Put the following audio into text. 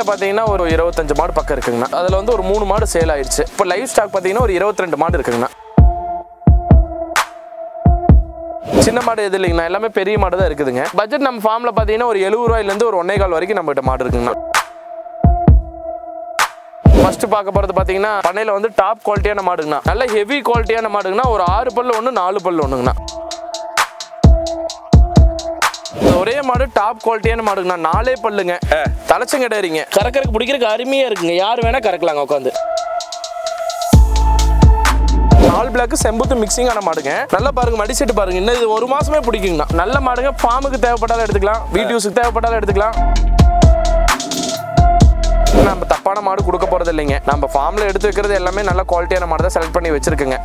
பண்ணையில பாத்தீங்கன்னா ஒரு 25 மாடு பக்கம் இருக்குங்கண்ணா. அதுல வந்து ஒரு 3 மாடு சேல் ஆயிடுச்சு. இப்போ லைவ் ஸ்டாக் பாத்தீங்கன்னா ஒரு 22 மாடு இருக்குங்கண்ணா. சின்ன மாடு எது இல்லைங்கண்ணா, எல்லாமே பெரிய மாடு தான் இருக்குதுங்க. பட்ஜெட் நம்ம ஃபார்ம்ல பாத்தீங்கன்னா ஒரு 70 ரூபாயிலிருந்து ஒரு 1.25 வரைக்கும் நம்ம கிட்ட மாடு இருக்குங்கண்ணா. ஃபர்ஸ்ட் பார்க்க போறது பாத்தீங்கன்னா பண்ணையில வந்து டாப் குவாலிட்டியான மாடுங்கண்ணா. நல்ல ஹெவி குவாலிட்டியான மாடுங்கண்ணா. ஒரு 6 பல்லு ஒன்று 4 பல்லு ஒண்ணுங்கண்ணா. ஒரே மாடு டாப் குவாலிட்டியான மாடுங்கண்ணா. 4 பல்லுங்க, தலைச்சம் கிடையாதுங்க. கறக்கறதுக்கு பிடிக்கிறதுக்கு அருமையா இருக்குங்க. யார் வேணா கறக்கலாங்க உட்காந்து. ஆல் பிளாக் செம்புத்து மிக்சிங் ஆன மாடுங்க. நல்லா பாருங்க, மடி செட்டு பாருங்க. இன்னும் இது 1 மாசமே பிடிக்குங்கண்ணா. நல்ல மாடுங்க. ஃபார்முக்கு தேவைப்பட்டாலும் எடுத்துக்கலாம், வீட்டு யூஸுக்கு தேவைப்பட்டாலும் எடுத்துக்கலாம். நம்ம தப்பான மாடு கொடுக்க போறது இல்லைங்க. நம்ம ஃபார்ம்ல எடுத்து வைக்கிறது எல்லாமே நல்ல குவாலிட்டியான மாடு தான் செலக்ட் பண்ணி வச்சிருக்கேங்க.